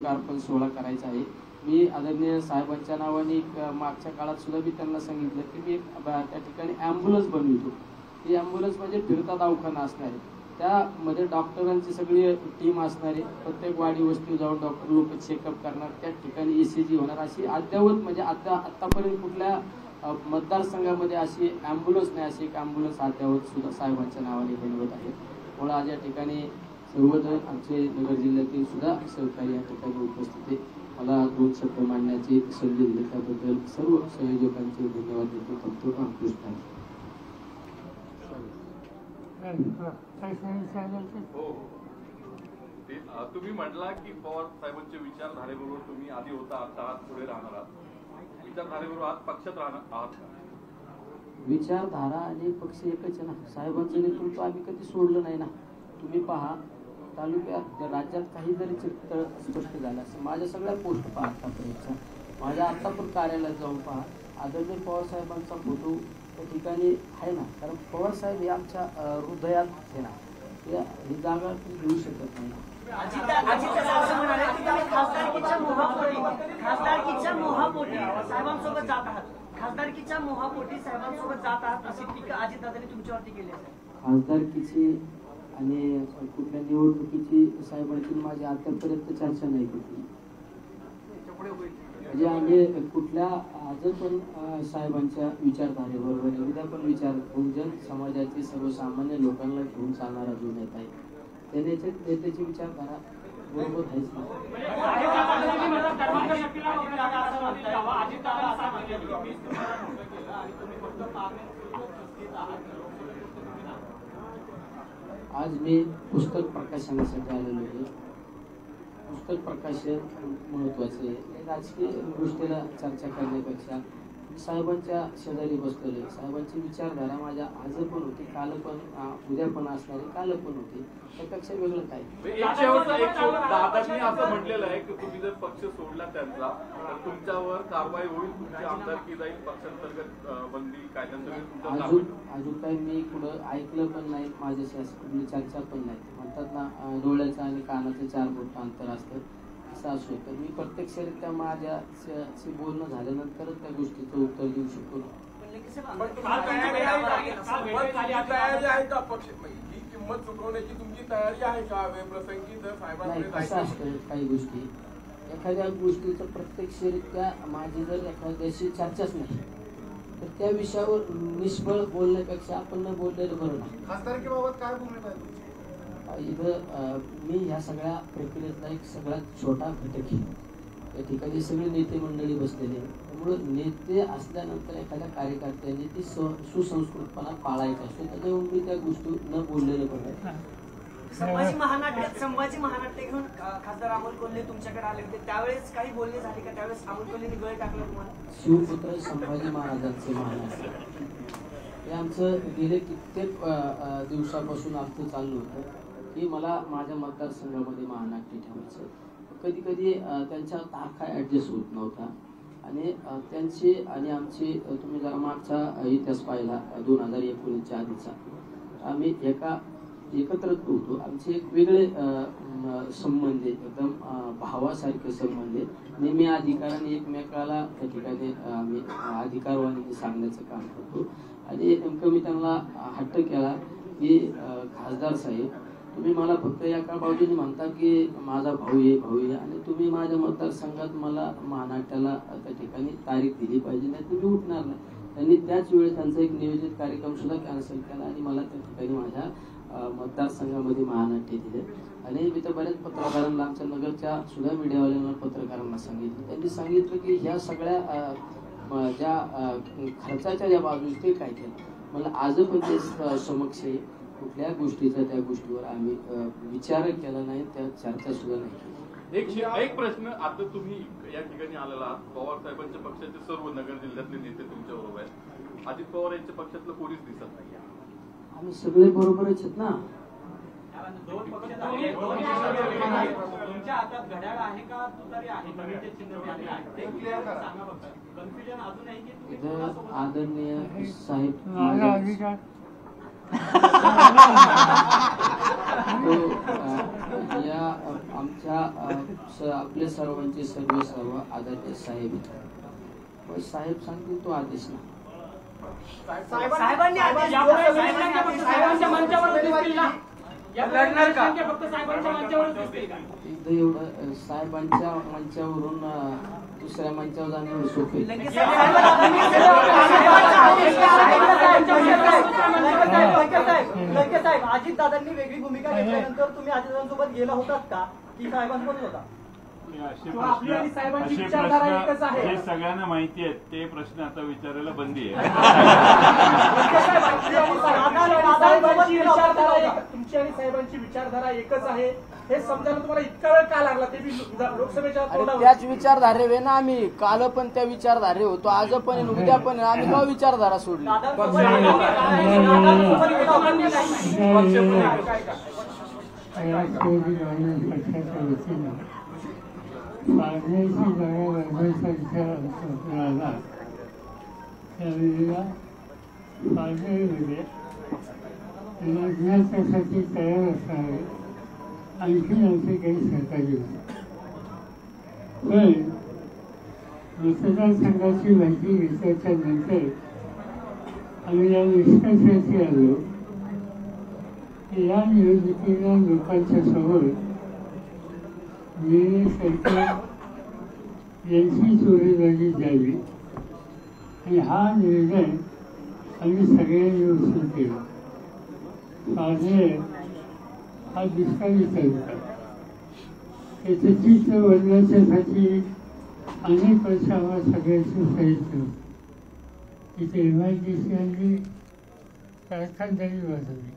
लोकार्पण सोहळा करायचा आहे। मी आदरणीय साहेबांच्या नावाने मागच्या काळात सुद्धा मी त्यांना सांगितलं की मी त्या ठिकाणी ॲम्ब्युलन्स बनवितो। ती ॲम्ब्युलन्स म्हणजे फिरता दवाखाना असणार आहे, त्यामध्ये डॉक्टरांची सगळी टीम असणार आहे, प्रत्येक वाडी वस्ती जाऊन डॉक्टर लोक चेकअप करणार, त्या ठिकाणी ECG होणार। अशी अद्ययावत म्हणजे आतापर्यंत कुठल्या मतदारसंघामध्ये अशी ॲम्ब्युलन्स नाही, अशी एक ॲम्ब्युलन्स अद्ययावत सुद्धा साहेबांच्या नावाने बनवत आहे। म्हणून आज या ठिकाणी सर्वजण आमचे नगर जिल्ह्यातील सुद्धा सहकारी या ठिकाणी उपस्थित आहे। मला 2 शब्द मांडण्याची संधी दिली त्याबद्दल सर्व संयोजकांचे धन्यवाद देतो। थँक्यू। रामकृष्ण। तुम्ही म्हटला की पवार साहेबांच्या विचारधारेबरोबर तुम्ही आधी होता, आता आहात, पुढे राहणार आहात। विचारधारेबरोबर आज पक्षात राहणार आहात का? विचारधारा आणि पक्ष एकच आहे ना। साहेबांचं नेतृत्व आम्ही कधी सोडलं नाही ना। तुम्ही पहा, तालुक्यात राज्यात काही जरी चित्र स्पष्ट झालं असं माझ्या सगळ्या पोस्ट पहा, आतापर्यंतच्या माझ्या आता पण कार्यालयात जाऊन पहा, आदरणीय पवार साहेबांचा फोटो त्या ठिकाणी आहे ना। कारण पवार साहेब हे आमच्या हृदयात आहे ना, ही जागा तुम्ही घेऊ शकत नाही। खासदारकीच्या मोहापोटी साहेबांसोबत जात आहात अशी टीका अजितदादांनी तुमच्यावरती केली आहे। खासदारकीची आणि कुठल्या निवडणुकीची साहेबांची माझी आतापर्यंत चर्चा नाही केली। म्हणजे आम्ही कुठल्या आज पण साहेबांच्या विचारधारेबरोबर उद्या पण विचार बहुजन समाजाचे सर्वसामान्य लोकांना घेऊन चालणारा जो नेता आहे त्याची विचारधारा बरोबर आहेच ना। आज मी पुस्तक प्रकाशनासाठी आलेलो आहे। पुस्तक प्रकाशन महत्वाचे आहे। राजकीय गोष्टीला चर्चा करण्यापेक्षा साहेबांच्या शेजारी बसलेले, साहेबांची विचारधारा माझ्या आज पण होती, काल पण, उद्या पण असणारी, काल पण होती, त्यापेक्षा वेगळं काय। दादांनी असं म्हटलेलं आहे की तुम्ही जर पक्ष सोडला त्यांचा तर तुमच्यावर कारवाई होईल, तुमची आमदारकी जाईल, पक्षांतर्गत बंदी कायद्यांतर्गत। अजून काही मी कुठं ऐकलं पण नाही, माझ्याशी असं कुठली चर्चा पण नाही। म्हणतात ना, डोळ्याचं आणि कानाचं 4 बोट अंतर असतं, असं असो। तर मी प्रत्यक्षरित्या माझ्याशी बोलणं झाल्यानंतरच त्या गोष्टीचं उत्तर देऊ शकतो। किंमत चुकवण्याची तुमची तयारी आहे का? प्रसंगी जर साहेबांकडे कसं असतं, काही गोष्टी एखाद्या गोष्टीचं प्रत्यक्षरित्या माझी जर एखाद्याशी चर्चाच नाही तर त्या विषयावर निष्फळ बोलण्यापेक्षा आपण न बोललेलं बरं ना। खासदारकीबाबत काय भूमिका आहे? इथं मी ह्या सगळ्या प्रक्रियेतला एक सगळ्यात छोटा घटक आहे। या ठिकाणी सगळे नेते मंडळी बसलेले आहेत, त्यामुळे नेते असल्यानंतर एखाद्या कार्यकर्त्यांनी ती सुसंस्कृतपणा पाळायचा असतो, त्याच्यामुळे मी त्या गोष्टी न बोललेलं बरं। संभाजी महानाट्य घेऊन खासदार अमोल कोल्हे तुमच्याकडे आले होते, त्यावेळेस काही बोलणे झाले का? त्यावेळेस अमोल कोल्हेंनी गळ टाकला तुम्हाला? शिवपुत्र संभाजी महाराजांचे महानाट्य हे आमचं गेले कित्येक दिवसापासून आमचं चाललं होतं की मला माझ्या मतदारसंघामध्ये महानाट्य ठेवायचं। कधी कधी त्यांच्या तारखा ॲडजस्ट होत नव्हता आणि त्यांची आणि आमची, तुम्ही जरा मागचा इतिहास पाहिला 2019च्या आधीचा, आम्ही एकत्रच होतो। आमचे एक वेगळे संबंध, एकदम भावासारखे संबंध, नेहमी अधिकाराने एकमेकाला त्या ठिकाणी आम्ही अधिकारवाणी सांगण्याचं काम करतो। आणि नेमकं मी त्यांना हट्ट केला की खासदार साहेब, तुम्ही मला फक्त एका बाजूने म्हणता की माझा भाऊ आहे आणि तुम्ही माझ्या मतदारसंघात मला महानाट्याला त्या ठिकाणी तारीख दिली पाहिजे, नाही तुम्ही उठणार नाही। त्यांनी त्याच वेळेस त्यांचा एक नियोजित कार्यक्रम सुद्धा कॅन्सल केला आणि मला त्या ठिकाणी माझ्या मतदारसंघामध्ये महानाट्य दिले। आणि मी तर बऱ्याच पत्रकारांना, आमच्या नगरच्या सुद्धा मीडियावाल्यांना, पत्रकारांना सांगितलं, त्यांनी सांगितलं की ह्या सगळ्या ज्या खर्चाच्या ज्या बाजू ते काय केलं। मला आज पण ते समक्ष आहे, कुठल्या गोष्टीचा त्या गोष्टीवर आम्ही विचार केला नाही, त्या चर्चा सुद्धा नाही। एक प्रश्न, आता तुम्ही या ठिकाणी आलेला आहात, पवार साहेबांच्या पक्षाचे सर्व नगर जिल्ह्यातले नेते तुमच्या बरोबर आहेत, अजित पवार यांच्या पक्षातलं कोणीच दिसत नाही। आम्ही सगळे बरोबरच आहेत ना। तुमच्या हातात घड्याळ आहे का तुतारी आहे? आदरणीय साहेब या आमच्या आपले सर्वांचे सर्व आदरणीय साहेब आहेत. साहेब सांगतील तो आदेश ना. साहेबांनी आदेश साहेबांच्या मंचावर दिसतील ना? लढणार का? फक्त साहेबांच्या मंचावरच दिसतील का? इथं एवढं साहेबांच्या मंचावरून दुसऱ्या मंचावर जाणे एवढं सोपे. लंके साहेब, अजितदादांनी वेगळी भूमिका घेतल्यानंतर तुम्ही अजितदादांसोबत गेला होतात का की साहेबांसोबत होता? आपली आणि साहेबांची विचारधारा एकच आहे. जे सगळ्यांना माहिती आहेत ते प्रश्न आता विचारायला बंदी आहे. तुमची आणि साहेबांची विचारधारा एकच आहे हे समजायला तुम्हाला इतका वेळ का लागला? ते लोकसभेच्या तोंडावर. त्याच विचारधारे वे ना आम्ही. काल पण त्या विचारधारे होतो, आज पण उद्या पण. आम्ही का विचारधारा सोडली? पाण्याची जागा गरजेचा मिळाला त्यावेळेला पाण्यामध्ये लढण्यासाठी तयार असणारे आणखी आमचे काही सहकारी होते. पण मतदारसंघाची माहिती घेतल्याच्या नंतर आम्ही या निष्कर्षाशी आलो की या निवडणुकीला लोकांच्या समोर सरकार यांची जोडीदारी द्यावी आणि हा निर्णय आम्ही सगळ्यांनी उचलून केला. पारनेर हा दुष्काळी तालुका, त्याचं चित्र बदलण्यासाठी अनेक वर्ष आम्हाला सगळ्यांची प्रयत्न. तिथे MIDC आणली, कारखानदारी वाढवली,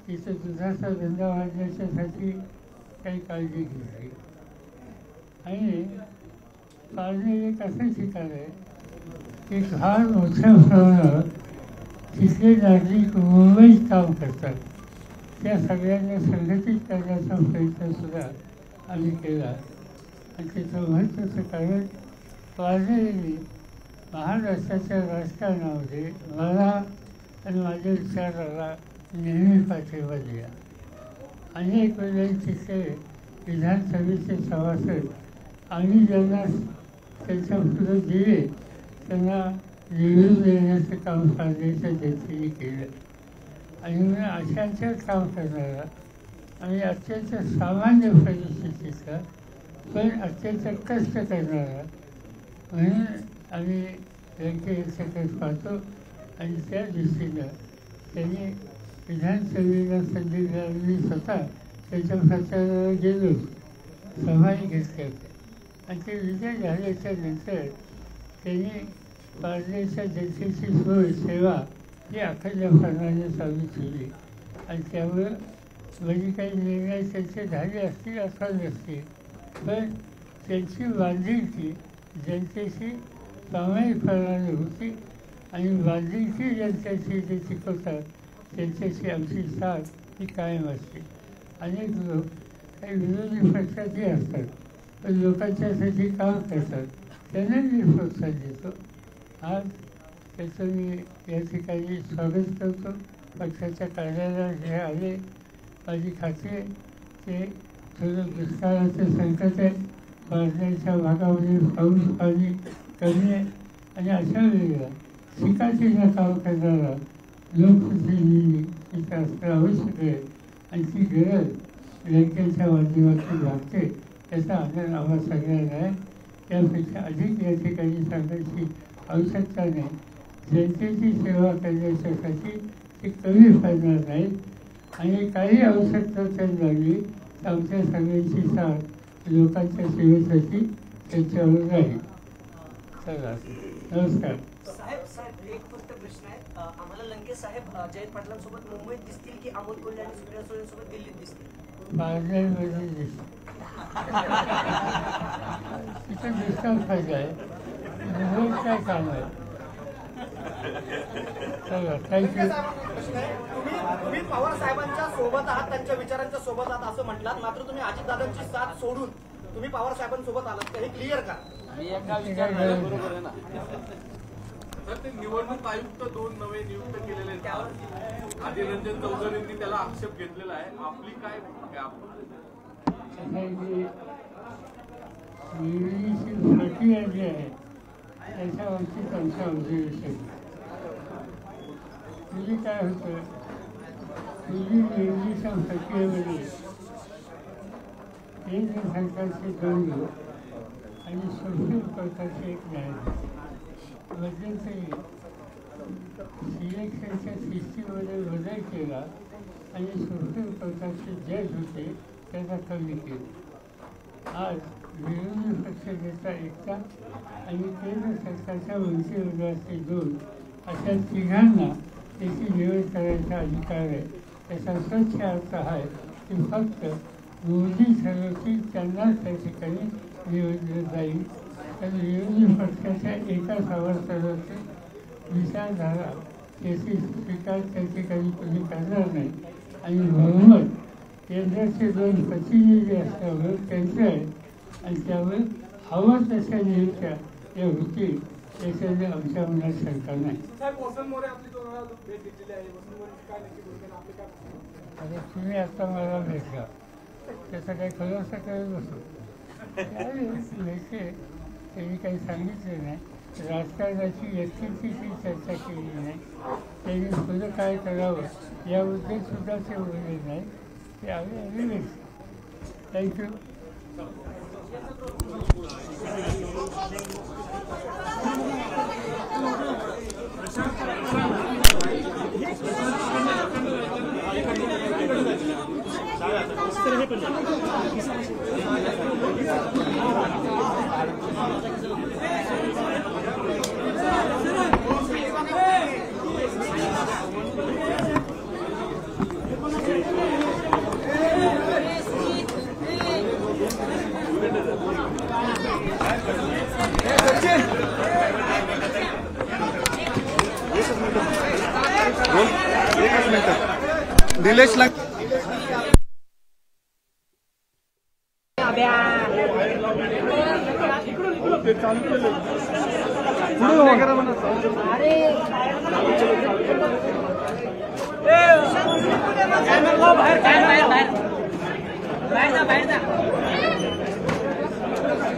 तिथं दुधाचा धंदा वाढण्याच्यासाठी काही काळजी घेतली. आणि पारनेर एक असं ठिकाण आहे की फार मोठ्या प्रमाणावर तिथले नागरिक मुंबईत काम करतात. त्या सगळ्यांना संघटित करण्याचा प्रयत्नसुद्धा आम्ही केला. आणि त्याचं महत्त्वाचं कारण पारनेरने महाराष्ट्राच्या राजकारणामध्ये मला आणि माझ्या विचाराला नेहमी पाठिंबा दिला. अनेक वेळेला तिथे विधानसभेचे सभासद आम्ही ज्यांना त्यांच्या पुढे दिले त्यांना निवडून देण्याचं काम पारनेरच्या जनतेने केलं. आणि म्हणून अशांच्याच काम करणारा आणि अत्यंत सामान्य परिस्थितीचा पण अत्यंत कष्ट करणारा म्हणून आम्ही यांच्याकडे पाहतो. आणि त्या दृष्टीनं त्यांनी विधानसभेला संधी मिळालेली स्वतः त्याच्या प्रचाराला गेलो, सभाही घेतल्या होत्या. आणि ते विजय झाल्याच्या नंतर त्यांनी पारनेरच्या जनतेची सोय सेवा ही अखंडपणाने चालू ठेवली. आणि त्यामुळं म्हणजे काही निर्णय त्यांचे झाले असतील अथवा नसतील, पण त्यांची बांधिलकी जनतेशी प्रामाणिकपणाने होती. आणि बांधिलकी जनतेची जे शिकवतात त्यांच्याशी आमची साथ ही कायम असते. अनेक लोक काही विरोधी पक्षातही असतात, पण लोकांच्यासाठी काम करतात, त्यांना मी प्रोत्साहन देतो. आज त्याचं मी या ठिकाणी स्वागत करतो. पक्षाच्या कार्यालयात जे आले, माझी खात्री आहे ते थोडं दुष्काळाचं संकट आहे, पारनेरच्या भागामध्ये पाऊस पाणी कमी आहे. आणि अशा वेळेला शिकायचं काम करणारा लोकप्रतिनिधी तिथं असणं आवश्यक आहे. आणि ती गरज बँकेच्या माध्यमातून लागते, त्याचा आनंद आम्हाला सगळ्यांना आहे. त्यापेक्षा अधिक या ठिकाणी सांगायची आवश्यकता नाही. जनतेची सेवा करण्यासाठी ती कमी पडणार नाही. आणि काही आवश्यकता त्यांना लागली तर आमच्या सगळ्यांची साथ लोकांच्या सेवेसाठी त्यांच्यावर राहील. चला, नमस्कार. साहेब एक फक्त प्रश्न आहे. आम्हाला लंके साहेब जयंत पाटलांसोबत मुंबईत दिसतील की अमोल कोल्हे आणि सुप्रिया सुळेंसोबत दिल्लीत दिसतील? पारनेरमध्ये दिसतील. तिथं दुष्काळ फायदा आहे, मुंबईत काय काम आहे. चला, थँक्यू. तुम्ही पवार साहेबांच्या सोबत आहात, त्यांच्या विचारांच्या सोबत आहात असं म्हटलात, मात्र तुम्ही अजितदादांची साथ सोडून तुम्ही पवार साहेबांसोबत आलात का, हे क्लिअर का? बरोबर आहे ना. तर ते निवडणूक आयुक्त 2 नवे नियुक्त केलेले आहेत. आधी रंजन चौधरींनी त्याला आक्षेप घेतलेला आहे. आपली काय भूमिका आहे? निवडीची प्रक्रिया जी आहे त्याच्यावरतीच आमचा ऑब्झर्वेशन. म्हणजे काय होतं, पूर्वी निवडीच्या प्रक्रियेमध्ये केंद्र सरकारचे 2 लोक आणि सुप्रीम कोर्टाचे 1 न्यायाधीश मध्यंतरी सिलेक्शनच्या सिस्टीममध्ये बदल केला आणि सुप्रीम कोर्टाचे जज होते त्यांना कमी केलं. आज विरोधी पक्षनेता एकटा आणि केंद्र सरकारच्या मंत्रिमंडळाचे 2 अशा 3घांना त्याची निवड करायचा अधिकार आहे. त्याचा स्वच्छ अर्थ आहे की फक्त मोदी ठरवतील त्यांनाच त्या ठिकाणी निवडलं जाईल. तर विरोधी पक्षाच्या एका सभासदाची विचारधारा त्याची स्वीकार त्या ठिकाणी कोणी करणार नाही आणि बहुमत केंद्राचे 2 प्रतिनिधी असल्यामुळे त्यांचं आहे आणि त्यामुळे हवं तशा नियुक्त्या या होतील याच्यामध्ये आमच्या मनात शंका नाही. आता तुम्ही आता मला भेटला त्याचा काही खुलासा करत नसतो भेटले त्यांनी काही सांगितलं नाही. राजकारणाची व्यक्तीची चर्चा केली नाही. त्यांनी पुढं काय करावं याबद्दल सुद्धा ते बोलले नाही. ते आम्ही भेटतो. थँक्यू. निलेश बाहेर